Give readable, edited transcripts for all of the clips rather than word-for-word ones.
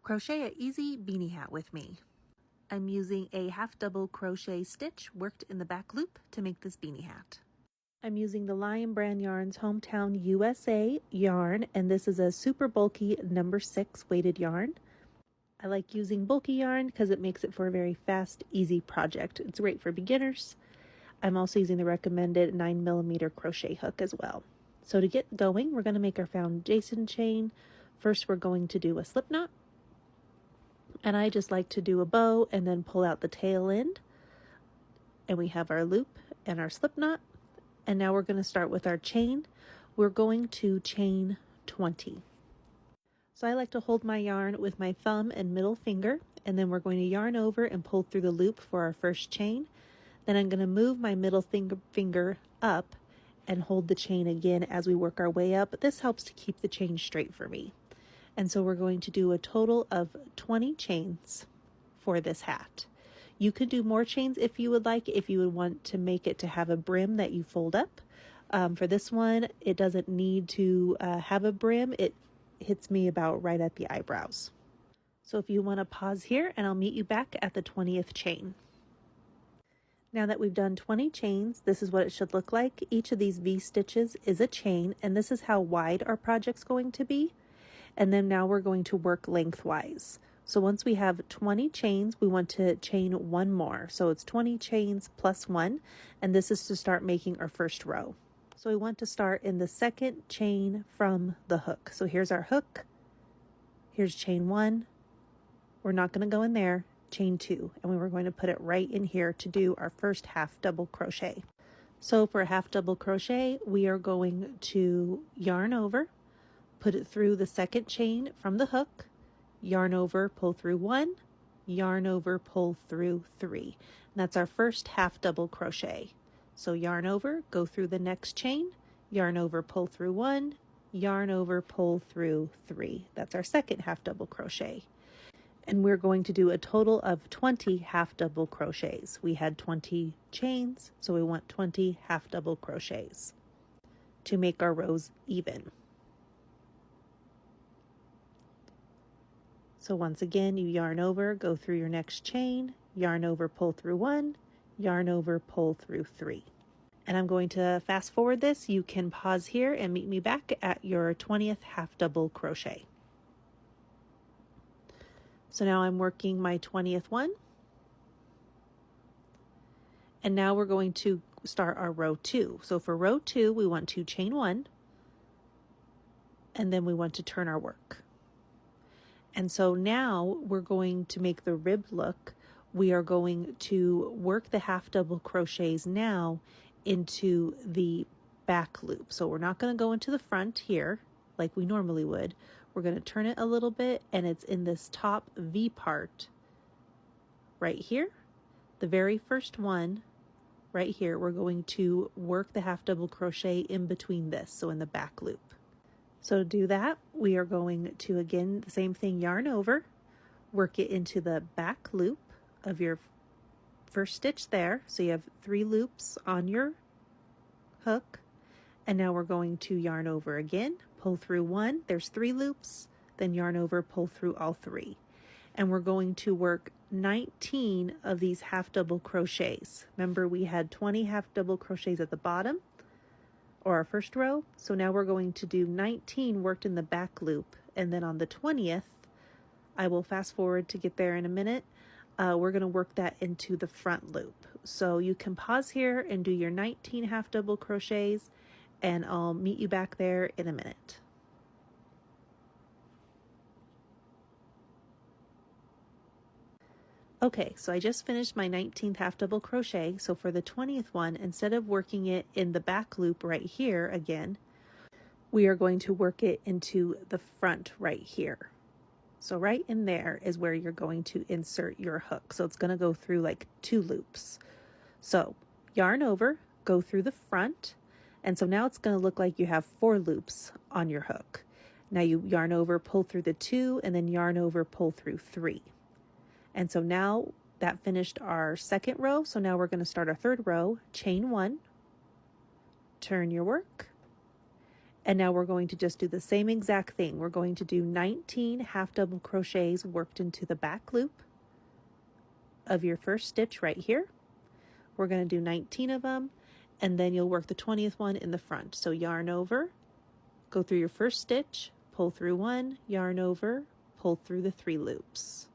Crochet an easy beanie hat with me. I'm using a half double crochet stitch worked in the back loop to make this beanie hat. I'm using the Lion Brand Yarns Hometown USA yarn, and this is a super bulky number 6 weighted yarn. I like using bulky yarn because it makes it for a very fast, easy project. It's great for beginners. I'm also using the recommended 9mm crochet hook as well. So to get going, we're going to make our foundation chain. First, we're going to do a slip knot. And I just like to do a bow and then pull out the tail end. And we have our loop and our slip knot. And now we're going to start with our chain. We're going to chain 20. So I like to hold my yarn with my thumb and middle finger, and then we're going to yarn over and pull through the loop for our first chain. Then I'm going to move my middle finger up and hold the chain again as we work our way up. This helps to keep the chain straight for me. And so we're going to do a total of 20 chains for this hat. You could do more chains if you would like, if you would want to make it to have a brim that you fold up. For this one, it doesn't need to have a brim. It hits me about right at the eyebrows. So if you want to pause here, and I'll meet you back at the 20th chain. Now that we've done 20 chains, this is what it should look like. Each of these V stitches is a chain, and this is how wide our project's going to be. And then now we're going to work lengthwise. So once we have 20 chains, we want to chain one more. So it's 20 chains plus 1, and this is to start making our first row. So we want to start in the second chain from the hook. So here's our hook. Here's chain 1. We're not going to go in there. Chain 2, and we're going to put it right in here to do our first half double crochet. So for a half double crochet, we are going to yarn over, put it through the second chain from the hook, yarn over, pull through 1, yarn over, pull through 3. And that's our first half double crochet. So yarn over, go through the next chain, yarn over, pull through 1, yarn over, pull through 3. That's our second half double crochet. And we're going to do a total of 20 half double crochets. We had 20 chains, so we want 20 half double crochets to make our rows even. So once again, you yarn over, go through your next chain, yarn over, pull through 1, yarn over, pull through 3. And I'm going to fast forward this. You can pause here and meet me back at your 20th half double crochet. So now I'm working my 20th one. And now we're going to start our row 2. So for row 2, we want to chain 1, and then we want to turn our work. And so now we're going to make the rib look. We are going to work the half double crochets now into the back loop. So we're not going to go into the front here like we normally would. We're going to turn it a little bit, and it's in this top V part right here. The very first one right here, we're going to work the half double crochet in between this, so in the back loop. So to do that, we are going to, again, the same thing, yarn over, work it into the back loop of your first stitch there. So you have 3 loops on your hook. And now we're going to yarn over again, pull through 1, there's 3 loops, then yarn over, pull through all 3. And we're going to work 19 of these half double crochets. Remember, we had 20 half double crochets at the bottom, or our first row. So now we're going to do 19 worked in the back loop, and then on the 20th, I will fast forward to get there in a minute. We're going to work that into the front loop. So you can pause here and do your 19 half double crochets, and I'll meet you back there in a minute. Okay, so I just finished my 19th half double crochet. So for the 20th one, instead of working it in the back loop right here again, we are going to work it into the front right here. So right in there is where you're going to insert your hook. So it's going to go through like 2 loops. So yarn over, go through the front. And so now it's going to look like you have 4 loops on your hook. Now you yarn over, pull through the 2, and then yarn over, pull through 3. And so now that finished our second row. So now we're going to start our third row, chain 1, turn your work, And now we're going to just do the same exact thing. We're going to do 19 half double crochets worked into the back loop of your first stitch right here. We're going to do 19 of them, and then you'll work the 20th one in the front. So yarn over, go through your first stitch, pull through one, yarn over, pull through the 3 loops.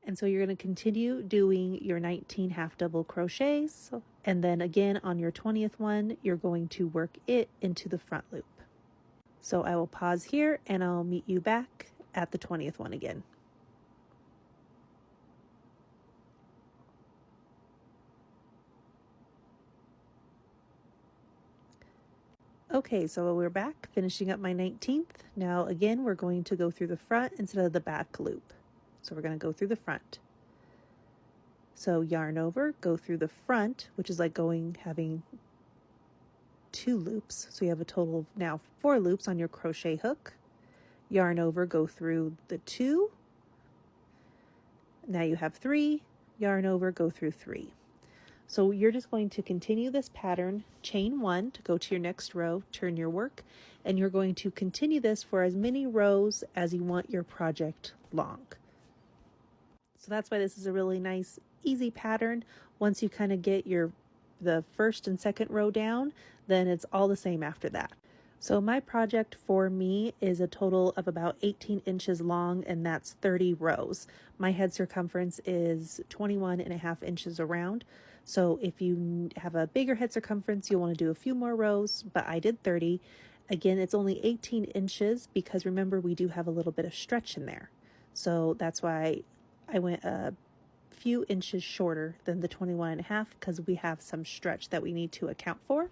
And so you're going to continue doing your 19 half double crochets, and then again on your 20th one you're going to work it into the front loop. So I will pause here and I'll meet you back at the 20th one again. Okay, so we're back finishing up my 19th. Now again we're going to go through the front instead of the back loop. So we're going to go through the front. So yarn over, go through the front, which is like having 2 loops. So you have a total of now 4 loops on your crochet hook. Yarn over, go through the 2. Now you have 3. Yarn over, go through 3. So you're just going to continue this pattern, chain 1 to go to your next row, turn your work, and you're going to continue this for as many rows as you want your project long. So that's why this is a really nice, easy pattern. Once you kind of get the first and second row down, then it's all the same after that. So my project for me is a total of about 18 inches long, and that's 30 rows. My head circumference is 21.5 inches around. So if you have a bigger head circumference, you'll want to do a few more rows, but I did 30. Again, it's only 18 inches because remember we do have a little bit of stretch in there. So that's why I went a few inches shorter than the 21.5 because we have some stretch that we need to account for.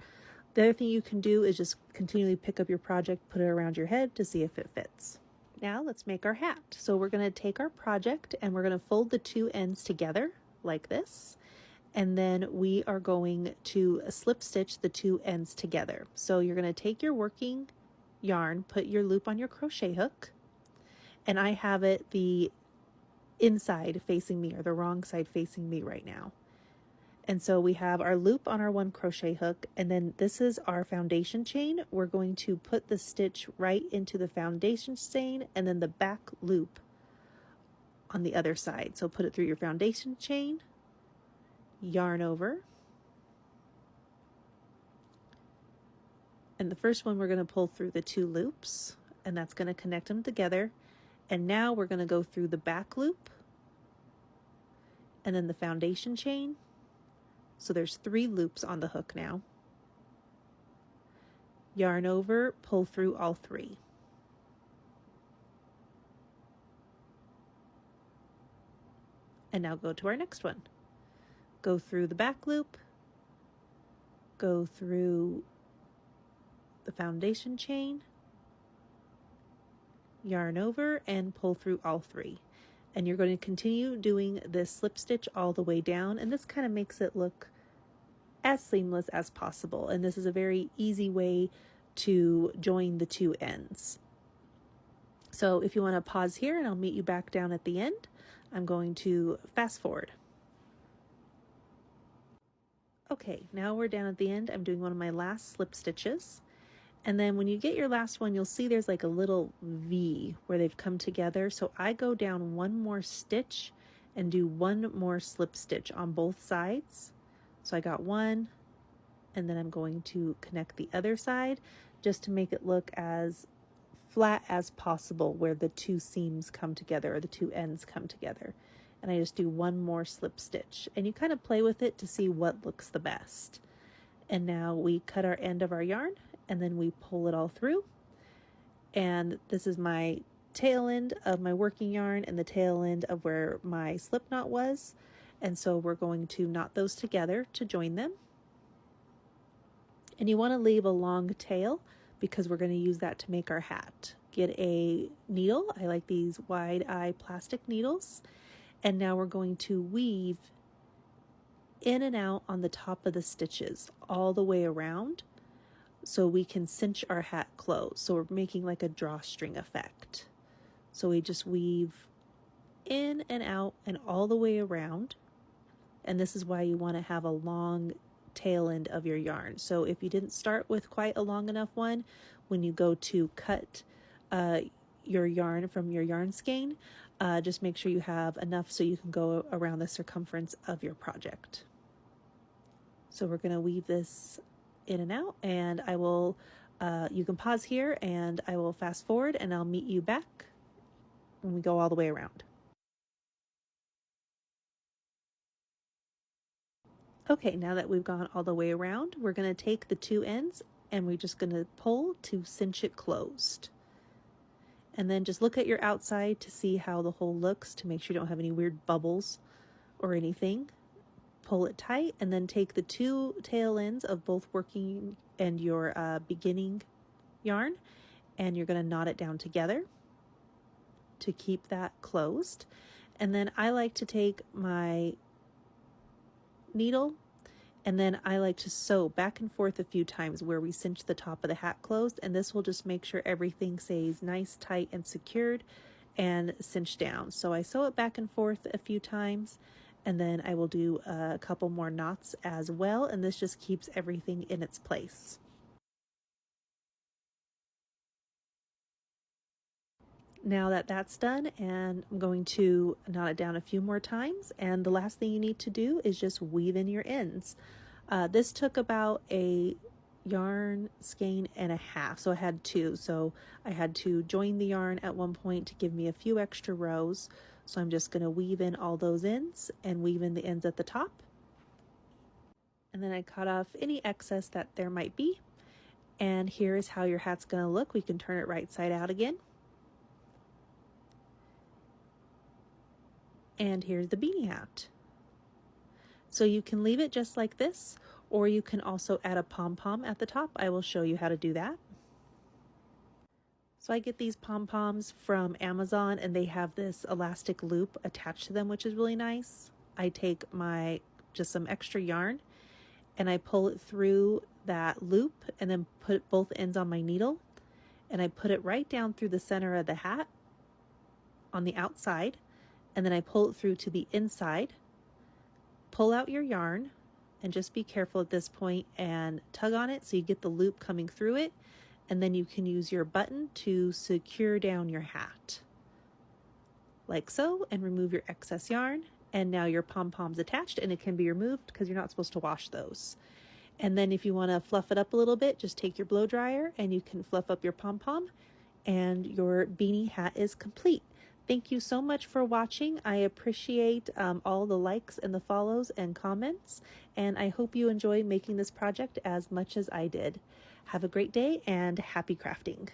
The other thing you can do is just continually pick up your project, put it around your head to see if it fits. Now let's make our hat. So we're going to take our project and we're going to fold the 2 ends together like this. And then we are going to slip stitch the 2 ends together. So you're going to take your working yarn, put your loop on your crochet hook, and I have it the inside facing me or the wrong side facing me right now. And so we have our loop on our 1 crochet hook, and then this is our foundation chain. We're going to put the stitch right into the foundation chain and then the back loop on the other side. So put it through your foundation chain, yarn over, and the first one we're going to pull through the 2 loops, and that's going to connect them together. And now we're going to go through the back loop and then the foundation chain. So there's 3 loops on the hook now. Yarn over, pull through all 3. And now go to our next one. Go through the back loop, go through the foundation chain, yarn over, and pull through all 3. And you're going to continue doing this slip stitch all the way down, and this kind of makes it look as seamless as possible. And this is a very easy way to join the 2 ends. So if you want to pause here and I'll meet you back down at the end, I'm going to fast forward. Okay, now we're down at the end. I'm doing one of my last slip stitches. And then when you get your last one, you'll see there's like a little V where they've come together. So I go down 1 more stitch and do 1 more slip stitch on both sides. So I got 1, and then I'm going to connect the other side just to make it look as flat as possible where the 2 seams come together or the 2 ends come together. And I just do 1 more slip stitch, and you kind of play with it to see what looks the best. And now we cut our end of our yarn and then we pull it all through. And this is my tail end of my working yarn and the tail end of where my slip knot was. And so we're going to knot those together to join them. And you want to leave a long tail because we're going to use that to make our hat. Get a needle. I like these wide eye plastic needles. And now we're going to weave in and out on the top of the stitches all the way around so we can cinch our hat closed. So we're making like a drawstring effect. So we just weave in and out and all the way around. And this is why you want to have a long tail end of your yarn. So if you didn't start with quite a long enough one, when you go to cut your yarn from your yarn skein, just make sure you have enough so you can go around the circumference of your project. So we're going to weave this in and out, and I will, you can pause here and I will fast forward and I'll meet you back when we go all the way around. Okay, now that we've gone all the way around, we're going to take the two ends and we're just going to pull to cinch it closed. And then just look at your outside to see how the hole looks, to make sure you don't have any weird bubbles or anything. Pull it tight, and then take the two tail ends of both working and your beginning yarn, and you're going to knot it down together to keep that closed. And then I like to take my needle, and then I like to sew back and forth a few times where we cinch the top of the hat closed, and this will just make sure everything stays nice, tight, and secured and cinched down. So I sew it back and forth a few times, and then I will do a couple more knots as well, and this just keeps everything in its place. Now that that's done, and I'm going to knot it down a few more times, and the last thing you need to do is just weave in your ends. This took about a yarn skein and a half, so I had two, so I had to join the yarn at one point to give me a few extra rows. So I'm just going to weave in all those ends and weave in the ends at the top, and then I cut off any excess that there might be. And here is how your hat's going to look. We can turn it right side out again. And here's the beanie hat. So you can leave it just like this, or you can also add a pom-pom at the top. I will show you how to do that. So I get these pom-poms from Amazon, and they have this elastic loop attached to them, which is really nice. I take just some extra yarn and I pull it through that loop and then put both ends on my needle, and I put it right down through the center of the hat on the outside, and then I pull it through to the inside. Pull out your yarn, and just be careful at this point and tug on it so you get the loop coming through it, and then you can use your button to secure down your hat like so, and remove your excess yarn. And now your pom-pom's attached, and it can be removed because you're not supposed to wash those. And then if you want to fluff it up a little bit, just take your blow dryer and you can fluff up your pom-pom, and your beanie hat is complete. Thank you so much for watching. I appreciate all the likes and the follows and comments, and I hope you enjoy making this project as much as I did. Have a great day and happy crafting.